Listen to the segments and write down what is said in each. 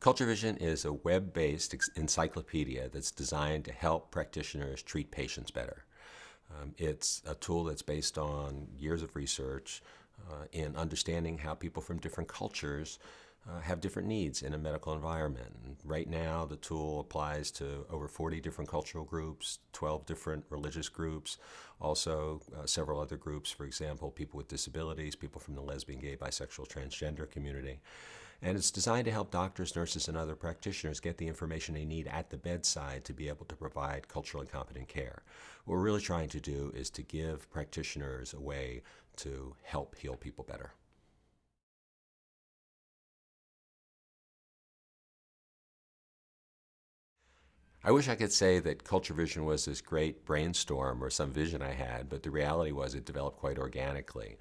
CultureVision is a web-based encyclopedia that's designed to help practitioners treat patients better. It's a tool that's based on years of research in understanding how people from different cultures have different needs in a medical environment. And right now, the tool applies to over 40 different cultural groups, 12 different religious groups, also several other groups, for example, people with disabilities, people from the lesbian, gay, bisexual, transgender community. And it's designed to help doctors, nurses, and other practitioners get the information they need at the bedside to be able to provide culturally competent care. What we're really trying to do is to give practitioners a way to help heal people better. I wish I could say that CultureVision was this great brainstorm or some vision I had, but the reality was it developed quite organically.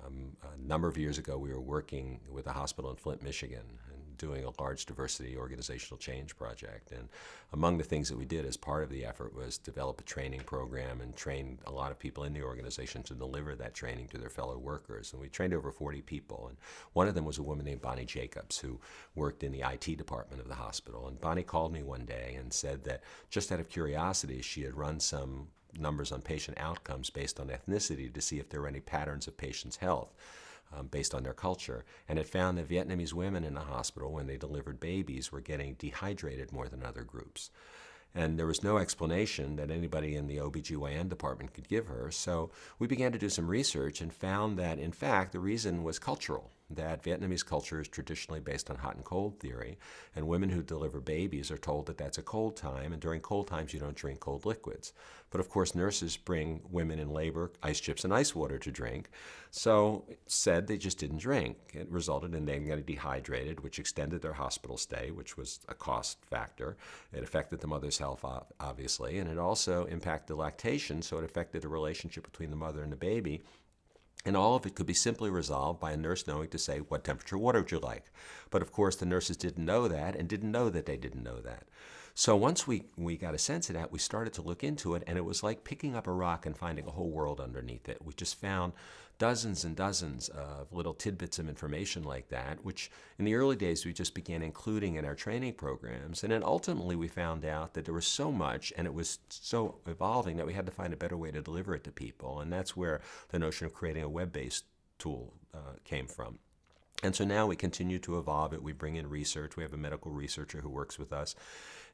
A number of years ago, we were working with a hospital in Flint, Michigan, and doing a large diversity organizational change project. And among the things that we did as part of the effort was develop a training program and train a lot of people in the organization to deliver that training to their fellow workers. And we trained over 40 people. And one of them was a woman named Bonnie Jacobs, who worked in the IT department of the hospital. And Bonnie called me one day and said that just out of curiosity, she had run some numbers on patient outcomes based on ethnicity to see if there were any patterns of patients' health based on their culture. And it found that Vietnamese women in the hospital, when they delivered babies, were getting dehydrated more than other groups. And there was no explanation that anybody in the OBGYN department could give her. So we began to do some research and found that, in fact, the reason was cultural, that Vietnamese culture is traditionally based on hot and cold theory, and women who deliver babies are told that that's a cold time, and during cold times you don't drink cold liquids. But of course, nurses bring women in labor ice chips and ice water to drink, so it said they just didn't drink. It resulted in them getting dehydrated, which extended their hospital stay, which was a cost factor. It affected the mother's health, obviously, and it also impacted lactation, so it affected the relationship between the mother and the baby. And all of it could be simply resolved by a nurse knowing to say, what temperature water would you like? But of course, the nurses didn't know that and didn't know that they didn't know that. So once we got a sense of that, we started to look into it, and it was like picking up a rock and finding a whole world underneath it. We just found dozens and dozens of little tidbits of information like that, which in the early days we just began including in our training programs. And then ultimately we found out that there was so much, and it was so evolving, that we had to find a better way to deliver it to people. And that's where the notion of creating a web-based tool came from. And so now we continue to evolve it. We bring in research. We have a medical researcher who works with us.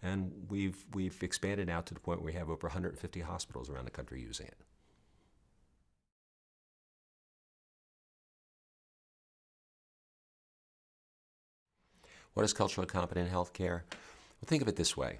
And we've expanded out to the point where we have over 150 hospitals around the country using it. What is culturally competent healthcare? Well, think of it this way.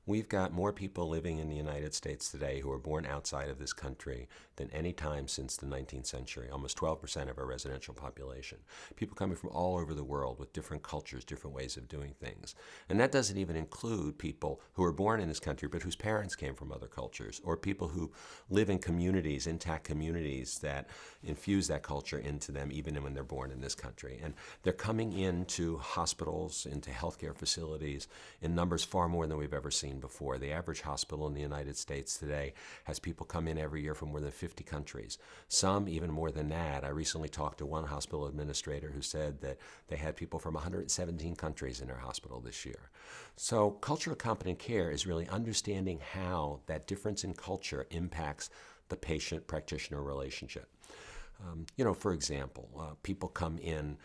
We've got more people living in the United States today who are born outside of this country than any time since the 19th century, almost 12% of our residential population. People coming from all over the world with different cultures, different ways of doing things. And that doesn't even include people who are born in this country but whose parents came from other cultures, or people who live in communities, intact communities that infuse that culture into them even when they're born in this country. And they're coming into hospitals, into healthcare facilities in numbers far more than we've ever seen before. The average hospital in the United States today has people come in every year from more than 50 countries, some even more than that. I recently talked to one hospital administrator who said that they had people from 117 countries in their hospital this year. So culturally competent care is really understanding how that difference in culture impacts the patient-practitioner relationship. For example, people come in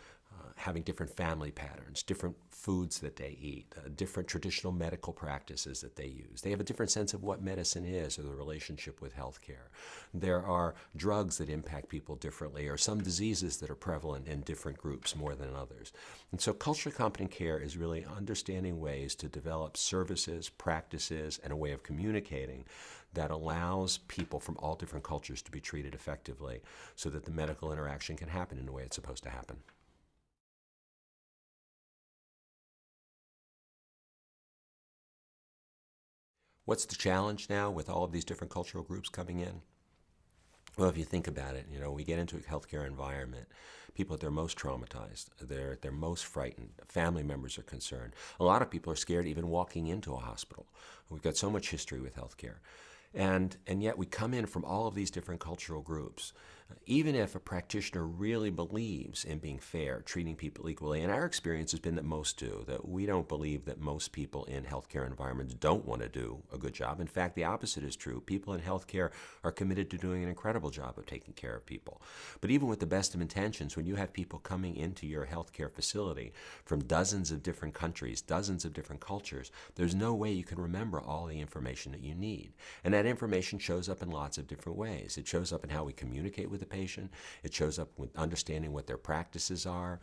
having different family patterns, different foods that they eat, different traditional medical practices that they use. They have a different sense of what medicine is or the relationship with healthcare. There are drugs that impact people differently, or some diseases that are prevalent in different groups more than others. And so culturally competent care is really understanding ways to develop services, practices, and a way of communicating that allows people from all different cultures to be treated effectively so that the medical interaction can happen in the way it's supposed to happen. What's the challenge now with all of these different cultural groups coming in? Well, if you think about it, we get into a healthcare environment, people at their most traumatized, they're at their most frightened, family members are concerned. A lot of people are scared even walking into a hospital. We've got so much history with healthcare. And yet we come in from all of these different cultural groups. Even if a practitioner really believes in being fair, treating people equally, and our experience has been that most do, that we don't believe that most people in healthcare environments don't want to do a good job. In fact, the opposite is true. People in healthcare are committed to doing an incredible job of taking care of people. But even with the best of intentions, when you have people coming into your healthcare facility from dozens of different countries, dozens of different cultures, there's no way you can remember all the information that you need. And that information shows up in lots of different ways. It shows up in how we communicate with the patient. It shows up with understanding what their practices are.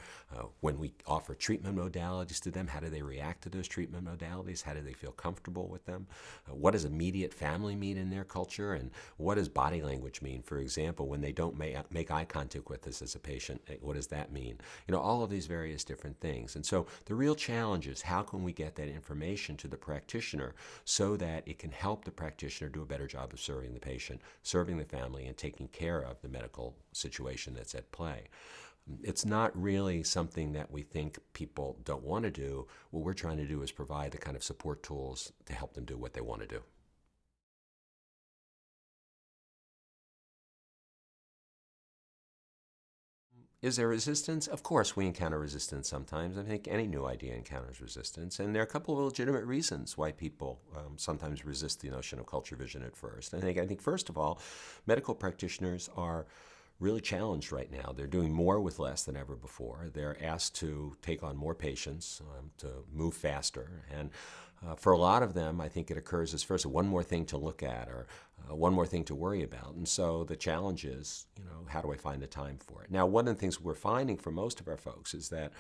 When we offer treatment modalities to them, how do they react to those treatment modalities? How do they feel comfortable with them? What does immediate family mean in their culture? And what does body language mean? For example, when they don't make eye contact with us as a patient, what does that mean? All of these various different things. And so the real challenge is how can we get that information to the practitioner so that it can help the practitioner do a better job of serving the patient, serving the family, and taking care of the medical situation that's at play. It's not really something that we think people don't want to do. What we're trying to do is provide the kind of support tools to help them do what they want to do. Is there resistance? Of course, we encounter resistance sometimes. I think any new idea encounters resistance. And there are a couple of legitimate reasons why people sometimes resist the notion of culture vision at first. I think first of all, medical practitioners are really challenged right now. They're doing more with less than ever before. They're asked to take on more patients, to move faster. And for a lot of them, I think it occurs as first one more thing to look at or one more thing to worry about. And so the challenge is, how do I find the time for it? Now, one of the things we're finding for most of our folks is that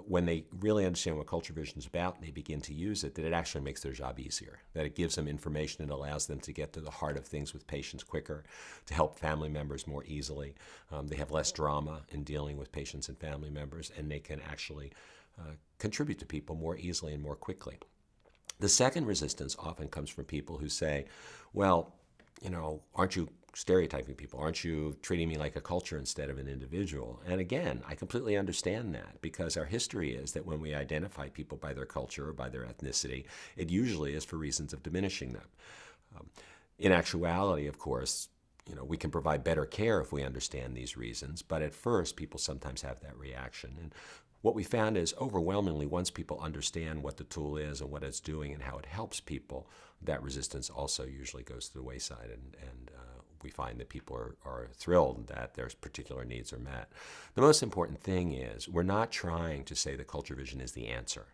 when they really understand what culture vision is about and they begin to use it, that it actually makes their job easier, that it gives them information and allows them to get to the heart of things with patients quicker, to help family members more easily. They have less drama in dealing with patients and family members, and they can actually contribute to people more easily and more quickly. The second resistance often comes from people who say, well, aren't you stereotyping people? Aren't you treating me like a culture instead of an individual? And again, I completely understand that because our history is that when we identify people by their culture or by their ethnicity, it usually is for reasons of diminishing them. In actuality, of course, we can provide better care if we understand these reasons, but at first, people sometimes have that reaction. And what we found is overwhelmingly, once people understand what the tool is and what it's doing and how it helps people, that resistance also usually goes to the wayside, and we find that people are thrilled that their particular needs are met. The most important thing is we're not trying to say that culture vision is the answer.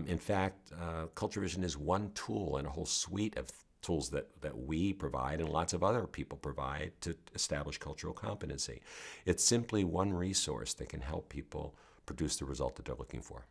In fact, culture vision is one tool in a whole suite of tools that we provide and lots of other people provide to establish cultural competency. It's simply one resource that can help people produce the result that they're looking for.